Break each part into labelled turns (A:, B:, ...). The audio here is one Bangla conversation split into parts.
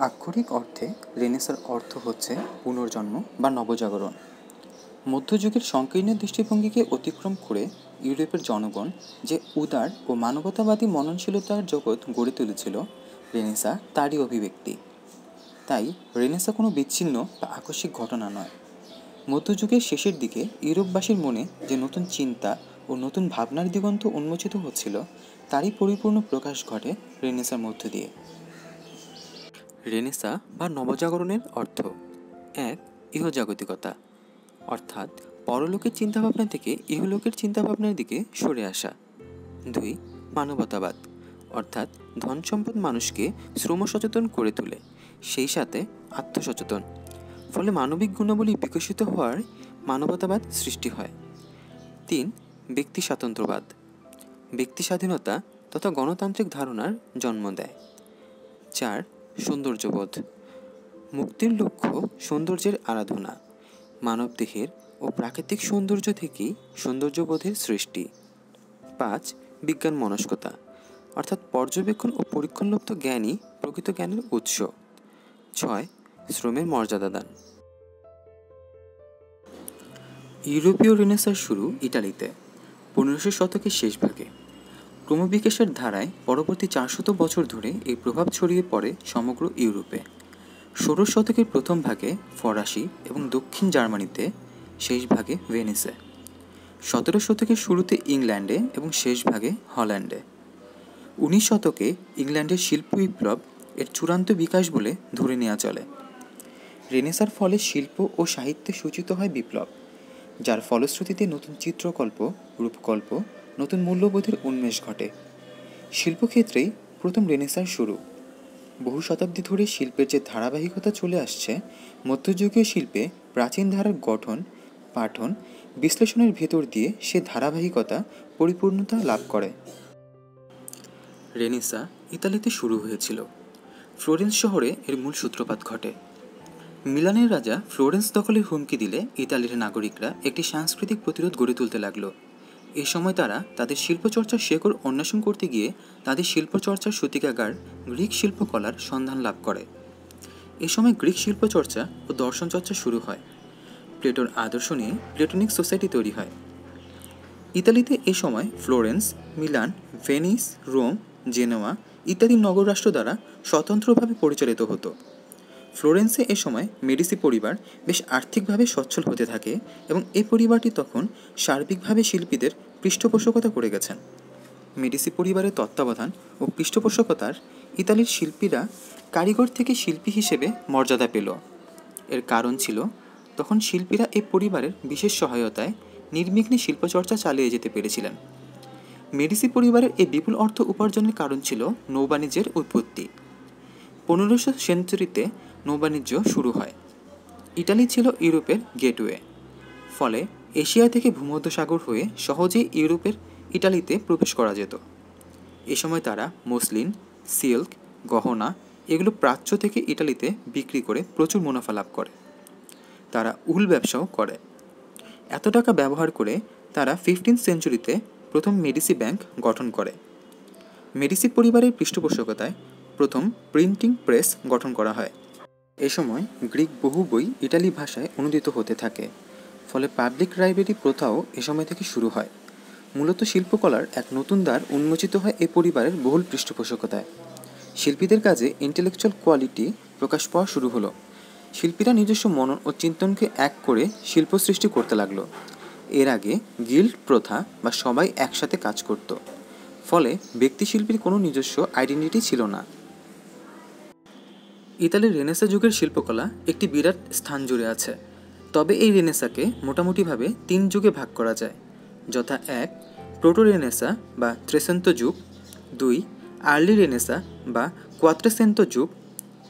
A: আক্ষরিক অর্থে রেনেসাঁর অর্থ হচ্ছে পুনর্জন্ম বা নবজাগরণ। মধ্যযুগের সংকীর্ণ দৃষ্টিভঙ্গিকে অতিক্রম করে ইউরোপের জনগণ যে উদার ও মানবতাবাদী মননশীলতার জগৎ গড়ে তুলেছিল, রেনেসাঁ তারই অভিব্যক্তি। তাই রেনেসাঁ কোনো বিচ্ছিন্ন বা আকস্মিক ঘটনা নয়। মধ্যযুগের শেষের দিকে ইউরোপবাসীর মনে যে নতুন চিন্তা ও নতুন ভাবনার দিগন্ত উন্মোচিত হচ্ছিল, তারই পরিপূর্ণ প্রকাশ ঘটে রেনেসাঁর মধ্য দিয়ে। রেনেসাঁ বা নবজাগরণের অর্থ: ১. ইহজাগতিকতা, অর্থাৎ পরলোকের চিন্তাভাবনা থেকে ইহলোকের চিন্তাভাবনার দিকে সরে আসা। ২. মানবতাবাদ, অর্থাৎ ধন সম্পদ মানুষকে শ্রম সচেতন করে তোলে, সেই সাথে আত্মসচেতন, ফলে মানবিক গুণাবলী বিকশিত হওয়ার মানবতাবাদ সৃষ্টি হয়। ৩. ব্যক্তি স্বাতন্ত্র্যবাদ, ব্যক্তি স্বাধীনতা তথা গণতান্ত্রিক ধারণার জন্ম দেয়। ৪. সৌন্দর্যবোধ, মুক্তির লক্ষ্য সৌন্দর্যের আরাধনা, মানবদেহের ও প্রাকৃতিক সৌন্দর্য থেকেই সৌন্দর্যবোধের সৃষ্টি। ৫. বিজ্ঞান মনস্কতা, অর্থাৎ পর্যবেক্ষণ ও পরীক্ষণলব্ধ জ্ঞানই প্রকৃত জ্ঞানের উৎস। ৬. শ্রমের মর্যাদা দান। ইউরোপীয় রেনেসাঁর শুরু ইটালিতে ১৫শ শতকের শেষ ভাগে। ক্রমবিকাশের ধারায় পরবর্তী ৪০০ বছর ধরে এই প্রভাব ছড়িয়ে পড়ে সমগ্র ইউরোপে। ১৬শ শতকের প্রথম ভাগে ফরাসি এবং দক্ষিণ জার্মানিতে, শেষ ভাগে ভেনিসে। ১৭শ শতকের শুরুতে ইংল্যান্ডে এবং শেষ ভাগে হল্যান্ডে। ১৯ শতকে ইংল্যান্ডের শিল্প বিপ্লব এর চূড়ান্ত বিকাশ বলে ধরে নেওয়া চলে। রেনেসাঁর ফলে শিল্প ও সাহিত্যে সূচিত হয় বিপ্লব, যার ফলশ্রুতিতে নতুন চিত্রকল্প, রূপকল্প, নতুন মূল্যবোধের উন্মেষ ঘটে। শিল্পক্ষেত্রেই প্রথম রেনেসাঁর শুরু। বহু শতাব্দী ধরে শিল্পের যে ধারাবাহিকতা চলে আসছে, মধ্যযুগীয় শিল্পে প্রাচীন ধারার গঠন, পাঠন, বিশ্লেষণের ভেতর দিয়ে সে ধারাবাহিকতা পরিপূর্ণতা লাভ করে। রেনেসাঁ ইতালিতে শুরু হয়েছিল। ফ্লোরেন্স শহরে এর মূল সূত্রপাত ঘটে। মিলানের রাজা ফ্লোরেন্স দখলের হুমকি দিলে ইতালির নাগরিকরা একটি সাংস্কৃতিক প্রতিরোধ গড়ে তুলতে লাগলো। এ সময় তারা তাদের শিল্পচর্চার শেকড় অন্বেষণ করতে গিয়ে তাদের শিল্পচর্চার সূতিকাগার গ্রিক শিল্পকলার সন্ধান লাভ করে। এ সময় গ্রিক শিল্পচর্চা ও দর্শন চর্চা শুরু হয়। প্লেটোর আদর্শ নিয়ে প্লেটোনিক সোসাইটি তৈরি হয়। ইতালিতে এ সময় Florence, Milan, Venice, Rome, Genoa ইত্যাদি নগররাষ্ট্র দ্বারা স্বতন্ত্রভাবে পরিচালিত হতো। ফ্লোরেন্সে এ সময় মেডিসি পরিবার বেশ আর্থিকভাবে সচ্ছল হতে থাকে এবং এই পরিবারটি তখন সার্বিকভাবে শিল্পীদের পৃষ্ঠপোষকতা করে গেছেন। মেডিসি পরিবারের তত্ত্বাবধান ও পৃষ্ঠপোষকতার ইতালির শিল্পীরা কারিগর থেকে শিল্পী হিসেবে মর্যাদা পেল। এর কারণ ছিল, তখন শিল্পীরা এই পরিবারের বিশেষ সহায়তায় নির্বিঘ্নে শিল্পচর্চা চালিয়ে যেতে পেরেছিলেন। মেডিসি পরিবারের এই বিপুল অর্থ উপার্জনের কারণ ছিল নৌবাণিজ্যের উৎপত্তি। ১৫শ সেঞ্চুরিতে নৌবাণিজ্য শুরু হয়। ইটালি ছিল ইউরোপের গেটওয়ে, ফলে এশিয়া থেকে ভূমধ্যসাগর হয়ে সহজেই ইউরোপের ইটালিতে প্রবেশ করা যেত। এ সময় তারা মসলিন, সিল্ক, গহনা এগুলো প্রাচ্য থেকে ইটালিতে বিক্রি করে প্রচুর মুনাফা লাভ করে। তারা উল ব্যবসাও করে। এত টাকা ব্যবহার করে তারা 15th সেঞ্চুরিতে প্রথম মেডিসি ব্যাংক গঠন করে। মেডিসি পরিবারের পৃষ্ঠপোষকতায় প্রথম প্রিন্টিং প্রেস গঠন করা হয়। এ সময় গ্রিক বহু বই ইটালি ভাষায় অনুদিত হতে থাকে, ফলে পাবলিক লাইব্রেরি প্রথাও এ সময় থেকে শুরু হয়। মূলত শিল্পকলার এক নতুন দ্বার উন্মোচিত হয় এই পরিবারের বহুল পৃষ্ঠপোষকতায়। শিল্পীদের কাজে ইন্টেলেকচুয়াল কোয়ালিটি প্রকাশ পাওয়া শুরু হলো। শিল্পীরা নিজস্ব মনন ও চিন্তনকে এক করে শিল্প সৃষ্টি করতে লাগলো। এর আগে গিল্ড প্রথা বা সবাই একসাথে কাজ করত, ফলে ব্যক্তিশিল্পীর কোনো নিজস্ব আইডেন্টিটি ছিল না। ইতালির রেনেসাঁ যুগের শিল্পকলা একটি বিরাট স্থান জুড়ে আছে। তবে এই রেনেসাঁকে মোটামুটিভাবে 3 যুগে ভাগ করা যায়, যথা 1. প্রোটো রেনেসাঁ বা ত্রেসেন্তো যুগ, 2. আর্লি রেনেসাঁ বা কোয়াত্রেসেন্তো যুগ,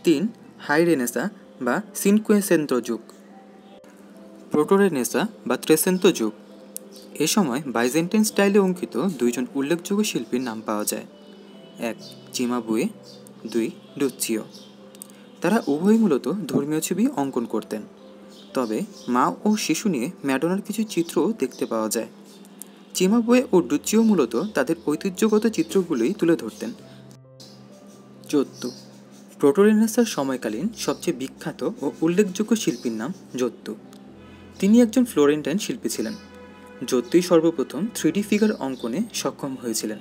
A: 3. হাই রেনেসাঁ বা সিনকুয়েসেন্তো যুগ। প্রোটো রেনেসাঁ বা ত্রেসেন্তো যুগ। এ সময় বাইজেন্টাইন স্টাইলে অঙ্কিত 2 জন উল্লেখযোগ্য শিল্পীর নাম পাওয়া যায়। 1. চিমাবুয়ে, 2. ডুচ্চিও। তারা উভয়ই মূলত ধর্মীয় ছবি অঙ্কন করতেন, তবে মা ও শিশু নিয়ে ম্যাডোনার কিছু চিত্রও দেখতে পাওয়া যায়। চিমাবুয়ে ও ডুচিও মূলত তাদের ঐতিহ্যগত চিত্রগুলোই তুলে ধরতেন। জোত্তু প্রোটো রেনেসাঁর সময়কালীন সবচেয়ে বিখ্যাত ও উল্লেখযোগ্য শিল্পীর নাম জোত্তু। তিনি একজন ফ্লোরেন্টাইন শিল্পী ছিলেন। জোত্তুই সর্বপ্রথম 3D ফিগার অঙ্কনে সক্ষম হয়েছিলেন।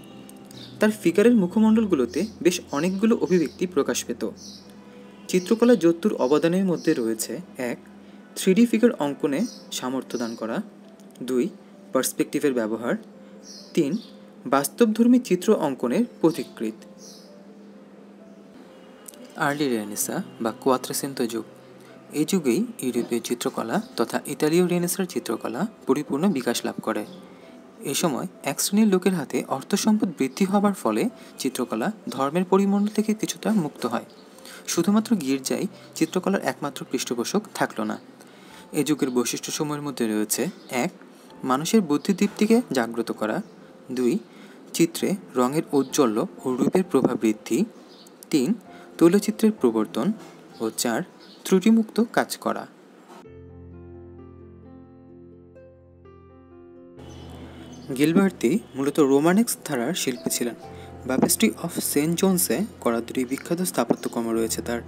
A: তার ফিগারের মুখমণ্ডলগুলোতে বেশ অনেকগুলো অভিব্যক্তি প্রকাশ পেত। চিত্রকলা জোত্তুর অবদানের মধ্যে রয়েছে 1. 3D ফিগার অঙ্কনে সামর্থ্য দান করা, 2. পার্সপেক্টিভের ব্যবহার, 3. বাস্তবধর্মী চিত্র অঙ্কনের পথিকৃৎ। আর্লি রেনেসাঁ বা কোয়াত্রোসেন্তো যুগ। এই যুগেই ইউরোপীয় চিত্রকলা তথা ইতালীয় রেনেসাঁর চিত্রকলা পরিপূর্ণ বিকাশ লাভ করে। এই সময় এক শ্রেণীর লোকের হাতে অর্থসম্পদ বৃদ্ধি হবার ফলে চিত্রকলা ধর্মের পরিমণ্ডল থেকে কিছুটা মুক্ত হয়। শুধুমাত্র গির্জাই চিত্রকলার একমাত্র পৃষ্ঠপোষক থাকল না। এ যুগের বৈশিষ্ট্যসমূহের মধ্যে রয়েছে 1. মানুষের বুদ্ধিদীপ্তিকে জাগ্রত করা, 2. চিত্রে রঙের ঔজ্জ্বল্য ও রূপের প্রভাব বৃদ্ধি, 3. তৈলচিত্রের প্রবর্তন ও 4. ত্রুটিমুক্ত কাজ করা। গিলবার্তি মূলত রোমানেক্স ধারার শিল্পী ছিলেন। বাপেস্ট্রি অফ সেন্ট জোন্সে করা দুটি বিখ্যাত স্থাপত্যকর্ম রয়েছে তার।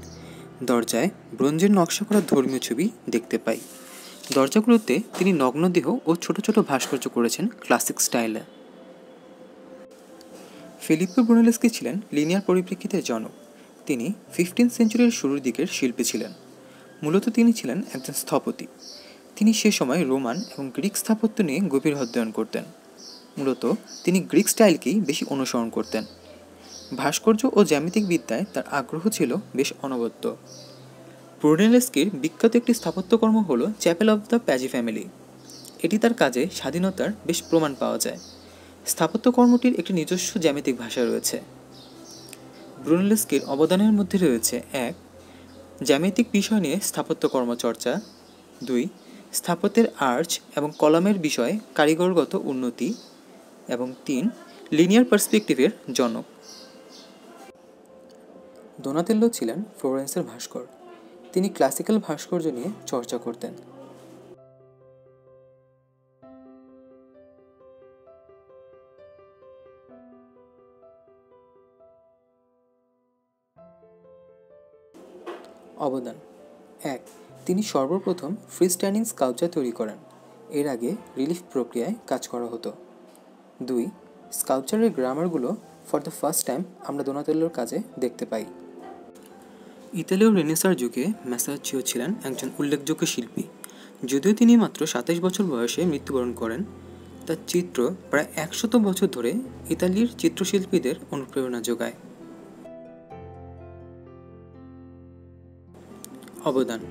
A: দরজায় ব্রোঞ্জের নকশা করা ধর্মীয় ছবি দেখতে পাই। দরজাগুলোতে তিনি নগ্নদেহ ও ছোট ছোট ভাস্কর্য করেছেন ক্লাসিক স্টাইলে। ফিলিপ্পো ব্রুনেলেস্কি ছিলেন লিনিয়ার পরিপ্রেক্ষিতের জনক। তিনি 15th সেঞ্চুরির শুরুর দিকের শিল্পী ছিলেন। মূলত তিনি ছিলেন একজন স্থপতি। তিনি সে সময় রোমান এবং গ্রিক স্থাপত্য নিয়ে গভীর অধ্যয়ন করতেন। মূলত তিনি গ্রিক স্টাইলকেই বেশি অনুসরণ করতেন। ভাস্কর্য ও জ্যামিতিক বিদ্যায় তার আগ্রহ ছিল বেশ অনবদ্য। ব্রুনেলেস্কির বিখ্যাত একটি স্থাপত্যকর্ম হল চ্যাপেল অব দ্য প্যাজি ফ্যামিলি। এটি তার কাজে স্বাধীনতার বেশ প্রমাণ পাওয়া যায়। স্থাপত্যকর্মটির একটি নিজস্ব জ্যামিতিক ভাষা রয়েছে। ব্রুনেলেস্কির অবদানের মধ্যে রয়েছে 1. জ্যামিতিক বিষয় নিয়ে স্থাপত্যকর্ম চর্চা, 2. স্থাপত্যের আর্চ এবং কলামের বিষয়ে কারিগরগত উন্নতি এবং 3. লিনিয়ার পার্সপেক্টিভের জনক। দোনাতেল্লো ছিলেন ফ্লোরেন্সের ভাস্কর। তিনি ক্লাসিক্যাল ভাস্কর্য নিয়ে চর্চা করতেন। অবদান 1. তিনি সর্বপ্রথম ফ্রিস্ট্যান্ডিং স্কাল্পচার তৈরি করেন। এর আগে রিলিফ প্রক্রিয়ায় কাজ করা হতো। 2. স্কাল্পচারের গ্রামারগুলো ফর দ্য ফার্স্ট টাইম আমরা দোনাতেল্লোর কাজে দেখতে পাই। ইতালীয় রেনেসাঁর যুগে ম্যাসাচিও ছিলেন একজন উল্লেখযোগ্য শিল্পী। যদিও তিনি মাত্র 27 বছর বয়সে মৃত্যুবরণ করেন, তার চিত্র প্রায় 100 বছর ধরে ইতালির চিত্রশিল্পীদের অনুপ্রেরণা যোগায়। অবদান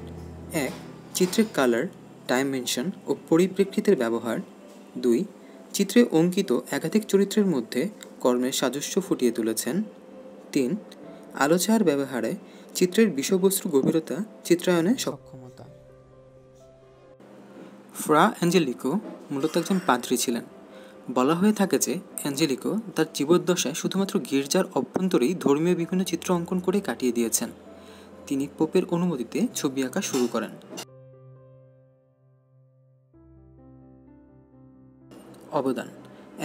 A: 1. চিত্রের কালার, ডাইমেনশন ও পরিপ্রেক্ষিতের ব্যবহার, 2. চিত্রে অঙ্কিত একাধিক চরিত্রের মধ্যে কর্মের সাদৃশ্য ফুটিয়ে তুলেছেন, 3. আলো ছায়ার ব্যবহারে চিত্রের বিষয়বস্তুর গভীরতা চিত্রায়নে সক্ষমতা। ফ্রা অ্যাঞ্জেলিকো মূলত একজন পাদ্রী ছিলেন। বলা হয়ে থাকে যে অ্যাঞ্জেলিকো তার জীবদ্দশায় শুধুমাত্র গির্জার অভ্যন্তরেই ধর্মীয় বিভিন্ন চিত্র অঙ্কন করে কাটিয়ে দিয়েছেন। তিনি পোপের অনুমতিতে ছবি আঁকা শুরু করেন। অবদান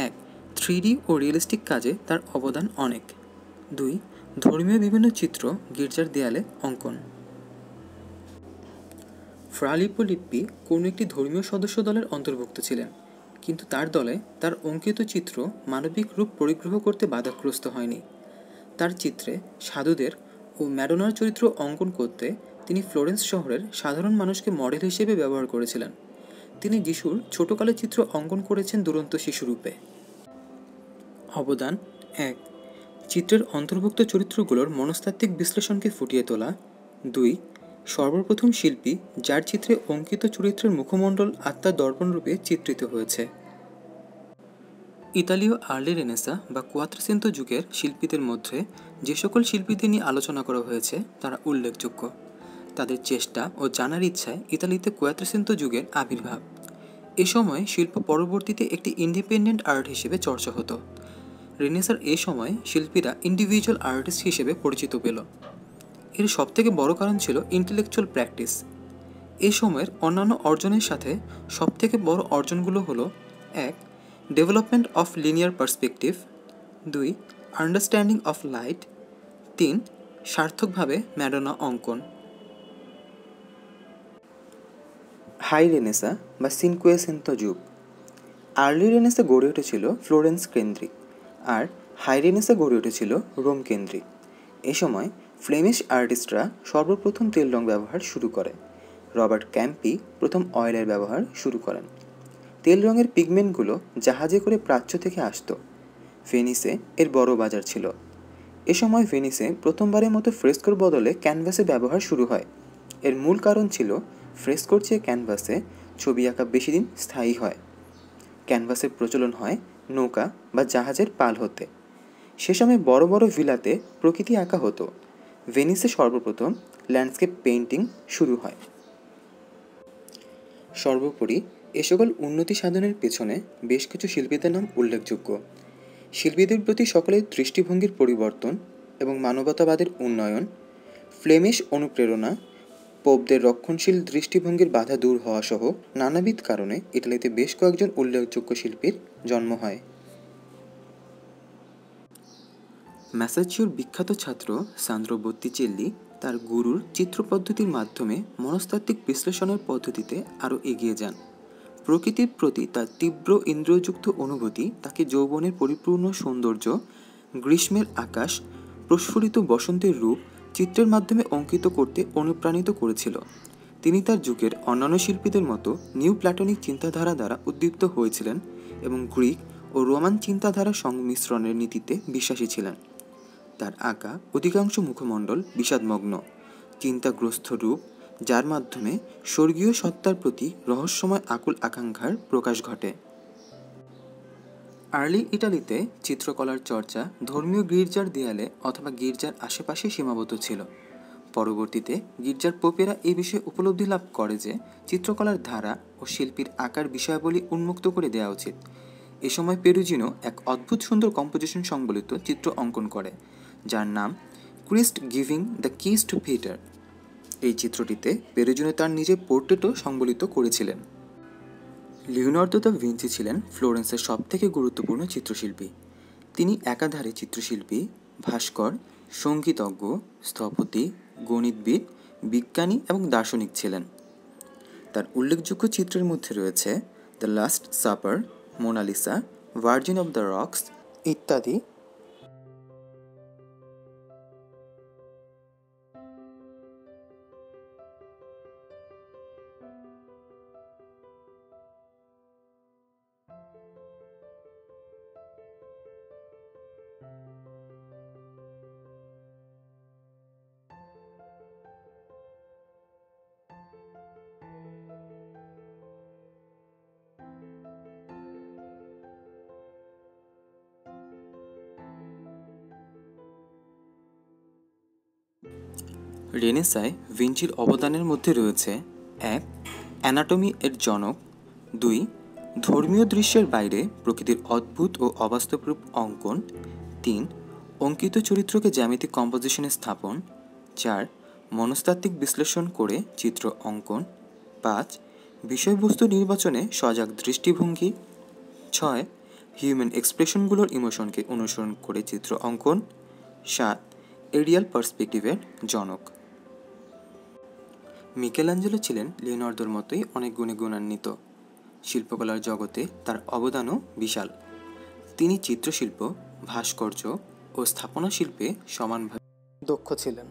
A: 1. 3D ও রিয়েলিস্টিক কাজে তার অবদান অনেক। 2. ধর্মীয় বিভিন্ন চিত্র গির্জার দেয়ালে অঙ্কন। ফ্রা লিপ্পো লিপ্পি কোনো একটি ধর্মীয় সদস্য দলের অন্তর্ভুক্ত ছিলেন, কিন্তু তার দলে তার অঙ্কিত চিত্র মানবিক রূপ পরিগ্রহ করতে বাধাগ্রস্ত হয়নি। তার চিত্রে সাধুদের ও ম্যাডোনার চরিত্র অঙ্কন করতে তিনি ফ্লোরেন্স শহরের সাধারণ মানুষকে মডেল হিসেবে ব্যবহার করেছিলেন। তিনি যিশুর ছোটকালের চিত্র অঙ্কন করেছেন দুরন্ত শিশুরূপে। অবদান 1. চিত্রের অন্তর্ভুক্ত চরিত্রগুলোর মনস্তাত্ত্বিক বিশ্লেষণকে ফুটিয়ে তোলা। 2. সর্বপ্রথম শিল্পী যার চিত্রে অঙ্কিত চরিত্রের মুখমণ্ডল আত্মার দর্পণরূপে চিত্রিত হয়েছে। ইতালীয় আর্লি রেনেসাঁ বা কোয়াত্রোসেন্তো যুগের শিল্পীদের মধ্যে যে সকল শিল্পীদের নিয়ে আলোচনা করা হয়েছে তারা উল্লেখযোগ্য। তাদের চেষ্টা ও জানার ইচ্ছায় ইতালিতে কোয়াত্রোসেন্তো যুগের আবির্ভাব। এ সময় শিল্প পরবর্তীতে একটি ইন্ডিপেন্ডেন্ট আর্ট হিসেবে চর্চা হতো। রেনেসাঁর এ সময় শিল্পীরা ইন্ডিভিজুয়াল আর্টিস্ট হিসেবে পরিচিত পেল। এর সবথেকে বড় কারণ ছিল ইন্টেলেকচুয়াল প্র্যাকটিস। এ সময়ের অন্যান্য অর্জনের সাথে সবথেকে বড় অর্জনগুলো হলো 1. Development of linear perspective, 2 understanding of light, 3 সার্থকভাবে ম্যাডোনা অঙ্কন। হাই রেনেসা বা সিনকুয়েসেন্তো যুগ। আর্লি রেনেসা গড়ে উঠেছিল ফ্লোরেন্স কেন্দ্রিক, আর হাই রেনেসা গড়ে উঠেছিল রোম কেন্দ্রিক। এ সময় ফ্লেমিশ আর্টিস্টরা সর্বপ্রথম তেল রং ব্যবহার শুরু করে। রবার্ট ক্যাম্পি প্রথম অয়েলের ব্যবহার শুরু করেন। তেল রঙের পিগমেন্টগুলো জাহাজে করে প্রাচ্য থেকে আসতো। ভেনিসে এর বড় বাজার ছিল। এ সময় ভেনিসে প্রথমবারের মতো ফ্রেস্কোর বদলে ক্যানভাসের ব্যবহার শুরু হয়। এর মূল কারণ ছিল ফ্রেস্কোর চেয়ে ক্যানভাসে ছবি আঁকা বেশি দিন স্থায়ী হয়। ক্যানভাসের প্রচলন হয় নৌকা বা জাহাজের পাল হতে। সে সময় বড় বড় ভিলাতে প্রকৃতি আঁকা হতো। ভেনিসে সর্বপ্রথম ল্যান্ডস্কেপ পেইন্টিং শুরু হয়। সর্বোপরি এ সকল উন্নতি সাধনের পেছনে বেশ কিছু শিল্পীদের নাম উল্লেখযোগ্য। শিল্পীদের প্রতি সকলের দৃষ্টিভঙ্গির পরিবর্তন এবং মানবতাবাদের উন্নয়ন, ফ্লেমিশ অনুপ্রেরণা, পোপদের রক্ষণশীল দৃষ্টিভঙ্গির বাধা দূর হওয়া সহ নানাবিধ কারণে ইটালিতে বেশ কয়েকজন উল্লেখযোগ্য শিল্পীর জন্ম হয়। ম্যাসাচিওর বিখ্যাত ছাত্র সান্দ্রো বত্তিচেল্লি তার গুরুর চিত্রপদ্ধতির মাধ্যমে মনস্তাত্ত্বিক বিশ্লেষণের পদ্ধতিতে আরও এগিয়ে যান। প্রকৃতির প্রতি তার তীব্র ইন্দ্রিয়যুক্ত অনুভূতি তাকে যৌবনের পরিপূর্ণ সৌন্দর্য, গ্রীষ্মের আকাশ, প্রস্ফুটিত বসন্তের রূপ চিত্রের মাধ্যমে অঙ্কিত করতে অনুপ্রাণিত করেছিল। তিনি তার যুগের অন্যান্য শিল্পীদের মতো নিউ প্ল্যাটনিক চিন্তাধারা দ্বারা উদ্দীপ্ত হয়েছিলেন এবং গ্রিক ও রোমান চিন্তাধারা সংমিশ্রণের নীতিতে বিশ্বাসী ছিলেন। তার আঁকা অধিকাংশ মুখমণ্ডল বিষাদমগ্ন, চিন্তাগ্রস্ত রূপ, যার মাধ্যমে স্বর্গীয় সত্তার প্রতি রহস্যময় আকুল আকাঙ্ক্ষার প্রকাশ ঘটে। আর্লি ইটালিতে চিত্রকলার চর্চা ধর্মীয় গির্জার দেয়ালে অথবা গির্জার আশেপাশে সীমাবদ্ধ ছিল। পরবর্তীতে গির্জার পোপেরা এই বিষয়ে উপলব্ধি লাভ করে যে চিত্রকলার ধারা ও শিল্পীর আকার বিষয়াবলী উন্মুক্ত করে দেওয়া উচিত। এ সময় পেরুজিনো এক অদ্ভুত সুন্দর কম্পোজিশন সংবলিত চিত্র অঙ্কন করে, যার নাম Christ giving the keys to Peter. এই চিত্রটিতে পেরুজিনো তার নিজের পোর্ট্রেটও সংবলিত করেছিলেন। লিওনার্দো দা ভিঞ্চি ছিলেন ফ্লোরেন্সের সবথেকে গুরুত্বপূর্ণ চিত্রশিল্পী। তিনি একাধারে চিত্রশিল্পী, ভাস্কর, সঙ্গীতজ্ঞ, স্থপতি, গণিতবিদ, বিজ্ঞানী এবং দার্শনিক ছিলেন। তার উল্লেখযোগ্য চিত্রের মধ্যে রয়েছে the Last Supper, Mona Lisa, Virgin of the Rocks ইত্যাদি। রেনেসায় ভিঞ্চির অবদানের মধ্যে রয়েছে 1 অ্যানাটমি এর জনক, 2 ধর্মীয় দৃশ্যের বাইরে প্রকৃতির অদ্ভুত ও অবাস্তব রূপ অঙ্কন, 3 অঙ্কিত চরিত্রকে জ্যামিতিক কম্পোজিশনে স্থাপন, 4 মনস্তাত্ত্বিক বিশ্লেষণ করে চিত্র অঙ্কন, 5 বিষয়বস্তু নির্বাচনে সজাগ দৃষ্টিভঙ্গি, 6 হিউম্যান এক্সপ্রেশনগুলোর ইমোশনকে অনুসরণ করে চিত্র অঙ্কন, 7 এরিয়াল পার্সপেক্টিভের জনক। মিকেলাঞ্জেলো ছিলেন লিওনার্দোর মতোই অনেক গুণে গুণান্বিত। শিল্পকলার জগতে তার অবদানও বিশাল। তিনি চিত্রশিল্প, ভাস্কর্য ও স্থাপনা শিল্পে সমানভাবে দক্ষ ছিলেন।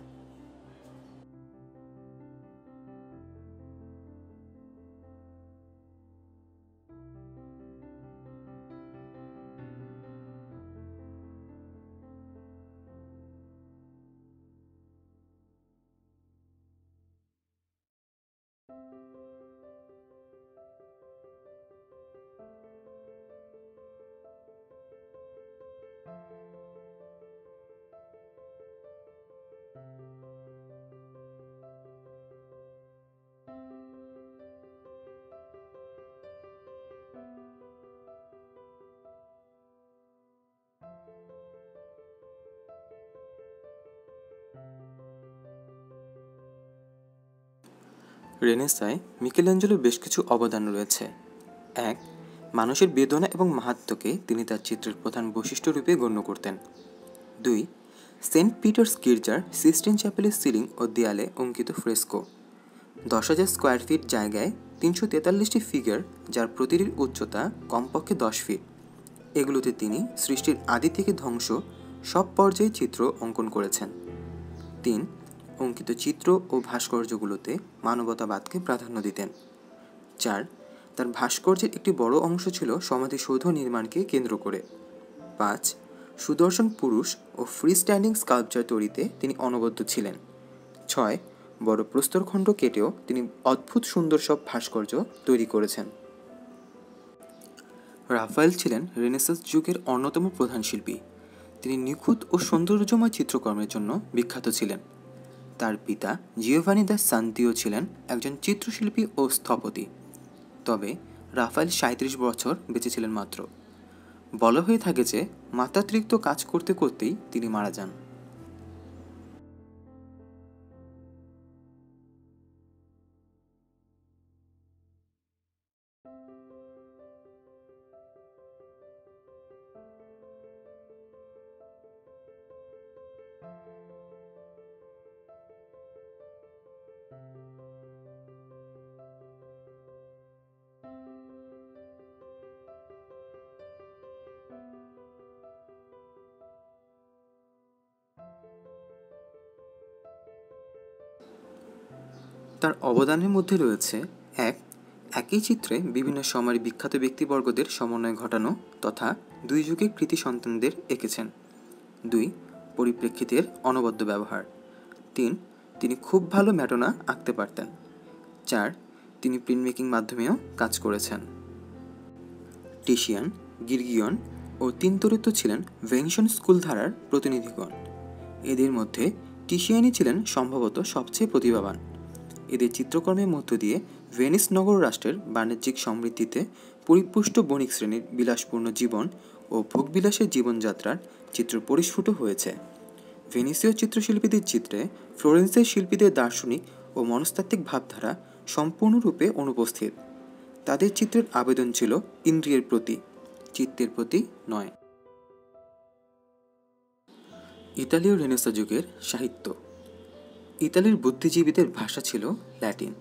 A: রেনেসায় মিকেলাঞ্জেলোর বেশ কিছু অবদান রয়েছে। 1 মানুষের বেদনা এবং মাহাত্ম্যকে তিনি তার চিত্রের প্রধান বৈশিষ্ট্য রূপে গণ্য করতেন। 2. সেন্ট পিটার্স গির্জার সিস্টিন চ্যাপেলের সিলিং ও দেয়ালে অঙ্কিত ফ্রেস্কো। 10,000 স্কোয়ার ফিট জায়গায় 343টি ফিগার, যার প্রতিটির উচ্চতা কমপক্ষে 10 ফিট। এগুলোতে তিনি সৃষ্টির আদি থেকে ধ্বংস সব পর্যায়ে চিত্র অঙ্কন করেছেন। 3. অঙ্কিত চিত্র ও ভাস্কর্যগুলোতে মানবতাবাদকে প্রাধান্য দিতেন। 4. তার ভাস্কর্যের একটি বড় অংশ ছিল সমাধিসৌধ নির্মাণকে কেন্দ্র করে। 5. সুদর্শন পুরুষ ও ফ্রি স্ট্যান্ডিং স্কাল্পচার তৈরিতে তিনি অনবদ্য ছিলেন। 6. বড় প্রস্তরখণ্ড কেটেও তিনি অদ্ভুত সুন্দর সব ভাস্কর্য তৈরি করেছেন। রাফায়েল ছিলেন রেনেসাঁস যুগের অন্যতম প্রধান শিল্পী। তিনি নিখুঁত ও সৌন্দর্যময় চিত্রকর্মের জন্য বিখ্যাত ছিলেন। তার পিতা জিওভানি দা সান্তিও ছিলেন একজন চিত্রশিল্পী ও স্থপতি। তবে রাফায়েল 37 বছর বেঁচে ছিলেন মাত্র। বলা হয়ে থাকে যে মাত্রাতিরিক্ত কাজ করতে করতেই তিনি মারা যান। তার অবদানের মধ্যে রয়েছে: 1. একই চিত্রে বিভিন্ন সময়ের বিখ্যাত ব্যক্তিবর্গদের সমন্বয় ঘটানো তথা দুই যুগের কৃতি সন্তানদের এঁকেছেন। 2. পরিপ্রেক্ষিতের অনবদ্য ব্যবহার। 3. তিনি খুব ভালো ম্যাডোনা আঁকতে পারতেন। 4. তিনি প্রিন্ট মেকিং মাধ্যমেও কাজ করেছেন। টিশিয়ান, গির্গিয়ন ও তিনতরিত্ত ছিলেন ভেনিশিয়ান স্কুল ধারার প্রতিনিধিগণ। এদের মধ্যে টিশিয়ানই ছিলেন সম্ভবত সবচেয়ে প্রতিভাবান। এদের চিত্রকর্মের মধ্য দিয়ে ভেনিস নগর রাষ্ট্রের বাণিজ্যিক সমৃদ্ধিতে পরিপুষ্ট বণিক শ্রেণীর বিলাসপূর্ণ জীবন ও ভোগবিলাসের জীবনযাত্রার চিত্র পরিস্ফুট হয়েছে। ভেনিসীয় চিত্রশিল্পীদের চিত্রে ফ্লোরেন্সের শিল্পীদের দার্শনিক ও মনস্তাত্ত্বিক ভাবধারা সম্পূর্ণরূপে অনুপস্থিত। তাদের চিত্রের আবেদন ছিল ইন্দ্রিয়ের প্রতি, চিত্তের প্রতি নয়। ইতালীয় রেনেসাঁ যুগের সাহিত্য। ইতালির বুদ্ধিজীবীদের ভাষা ছিল ল্যাটিন।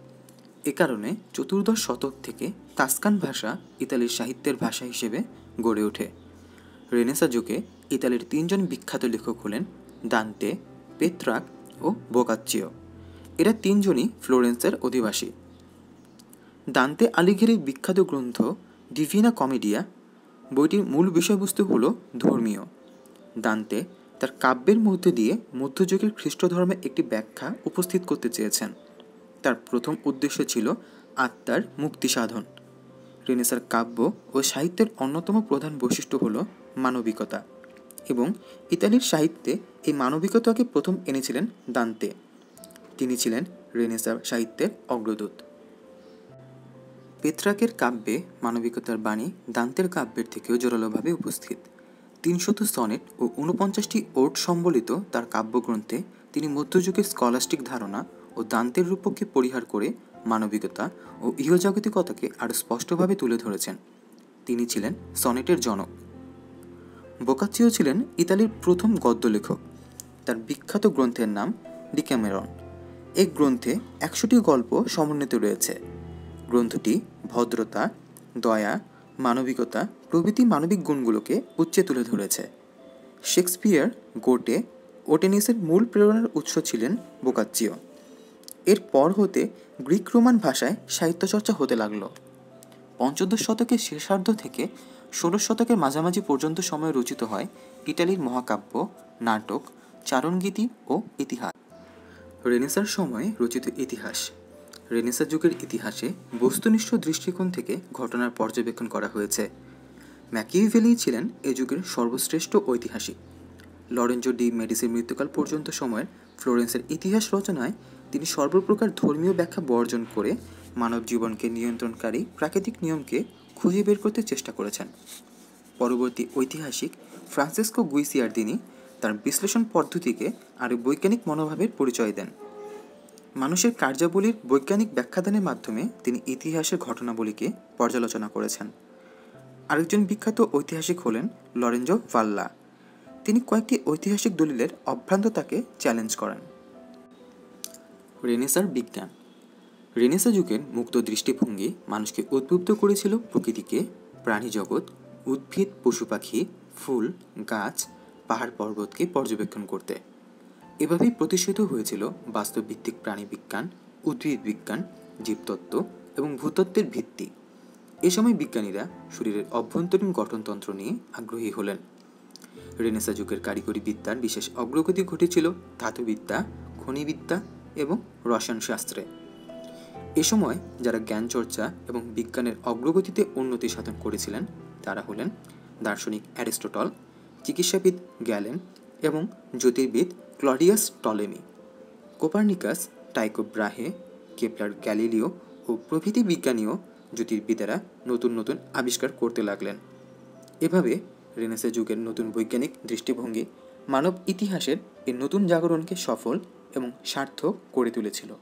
A: এ কারণে 14 শতক থেকে তাস্কান ভাষা ইতালির সাহিত্যের ভাষা হিসেবে গড়ে ওঠে। রেনেসাঁ যুগে ইতালির 3 জন বিখ্যাত লেখক হলেন দান্তে, পেত্রাক ও বোকাচ্চিও। এরা 3 জনই ফ্লোরেন্সের অধিবাসী। দান্তে আলিঘিরির বিখ্যাত গ্রন্থ ডিভিনা কমেডিয়া বইটির মূল বিষয়বস্তু হল ধর্মীয়। দান্তে তার কাব্যের মধ্যে দিয়ে মধ্যযুগের খ্রিস্ট ধর্মের একটি ব্যাখ্যা উপস্থিত করতে চেয়েছেন। তার প্রথম উদ্দেশ্য ছিল আত্মার মুক্তি সাধন। রেনেসাঁর কাব্য ও সাহিত্যের অন্যতম প্রধান বৈশিষ্ট্য হল মানবিকতা, এবং ইতালির সাহিত্যে এই মানবিকতাকে প্রথম এনেছিলেন দান্তে। তিনি ছিলেন রেনেসাঁ সাহিত্যের অগ্রদূত। পেত্রাকের কাব্যে মানবিকতার বাণী দান্তের কাব্যের থেকেও জোরালোভাবে উপস্থিত। 300 সনেট ও 49টি ওড সম্বলিত তার কাব্যগ্রন্থে তিনি মধ্যযুগের স্কলাস্টিক ধারণা ও দান্তের রূপকে পরিহার করে মানবিকতা ও ইহজাগতিকতাকে আরও স্পষ্টভাবে তুলে ধরেছেন। তিনি ছিলেন সনেটের জনক। বোকাচ্চিও ছিলেন ইতালির প্রথম গদ্য লেখক। তার বিখ্যাত গ্রন্থের নাম ডিক্যামেরন। এই গ্রন্থে 100টি গল্প সমন্বিত রয়েছে। গ্রন্থটি ভদ্রতা, দয়া, মানবিকতা প্রভৃতি মানবিক গুণগুলোকে উচ্চে তুলে ধরেছে। শেক্সপিয়ার, গোটে ও টেনিসের মূল প্রেরণার উৎস ছিলেন বোকাচ্চিও। এর পর হতে গ্রিক রোমান ভাষায় সাহিত্যচর্চা হতে লাগল। 15 শতকের শেষার্ধ থেকে 16 শতকের মাঝামাঝি পর্যন্ত সময় রচিত হয় ইটালির মহাকাব্য, নাটক, চারণগীতি ও ইতিহাস। রেনেসাঁর সময়ে রচিত ইতিহাস। রেনেসাঁ যুগের ইতিহাসে বস্তুনিষ্ঠ দৃষ্টিকোণ থেকে ঘটনার পর্যবেক্ষণ করা হয়েছে। ম্যাকিয়াভেলি ছিলেন এ যুগের সর্বশ্রেষ্ঠ ঐতিহাসিক। লরেঞ্জো ডি মেডিসির মৃত্যুকাল পর্যন্ত সময়ের ফ্লোরেন্সের ইতিহাস রচনায় তিনি সর্বপ্রকার ধর্মীয় ব্যাখ্যা বর্জন করে মানব জীবনকে নিয়ন্ত্রণকারী প্রাকৃতিক নিয়মকে খুঁজে বের করতে চেষ্টা করেছেন। পরবর্তী ঐতিহাসিক ফ্রান্সিসকো গুইসিয়ার্দিনি তার বিশ্লেষণ পদ্ধতিকে আরও বৈজ্ঞানিক মনোভাবের পরিচয় দেন। মানুষের কার্যাবলীর বৈজ্ঞানিক ব্যাখ্যাদানের মাধ্যমে তিনি ইতিহাসের ঘটনাবলীকে পর্যালোচনা করেছেন। আরেকজন বিখ্যাত ঐতিহাসিক হলেন লরেঞ্জো ভাল্লা। তিনি কয়েকটি ঐতিহাসিক দলিলের অভ্রান্ততাকে চ্যালেঞ্জ করেন। রেনেসাঁর বিজ্ঞান। রেনেসাঁ যুগের মুক্ত দৃষ্টিভঙ্গি মানুষকে উদ্বুদ্ধ করেছিল প্রকৃতিকে, প্রাণী জগৎ, উদ্ভিদ, পশু পাখি, ফুল, গাছ, পাহাড় পর্বতকে পর্যবেক্ষণ করতে। এভাবেই প্রতিষ্ঠিত হয়েছিল বাস্তবভিত্তিক প্রাণী বিজ্ঞান, উদ্ভিদ বিজ্ঞান, জীবতত্ত্ব এবং ভূতত্ত্বের ভিত্তি। এ সময় বিজ্ঞানীরা শরীরের অভ্যন্তরীণ গঠনতন্ত্র নিয়ে আগ্রহী হলেন। রেনেসাঁ যুগের কারিগরি বিদ্যার বিশেষ অগ্রগতি ঘটেছিল ধাতুবিদ্যা, খনিবিদ্যা এবং রসায়নশাস্ত্রে। এ সময় যারা জ্ঞান চর্চা এবং বিজ্ঞানের অগ্রগতিতে উন্নতি সাধন করেছিলেন তারা হলেন দার্শনিক অ্যারিস্টটল, চিকিৎসাবিদ গ্যালেন এবং জ্যোতির্বিদ Claudius Ptolemy. Copernicus, Tycho Brahe, Kepler, Galileo ও প্রভৃতি বিজ্ঞানীও জ্যোতির্বিদেরা নতুন নতুন আবিষ্কার করতে লাগলেন। এভাবে রেনেসাঁ যুগের নতুন বৈজ্ঞানিক দৃষ্টিভঙ্গি মানব ইতিহাসের এই নতুন জাগরণকে সফল এবং সার্থক করে তুলেছিল।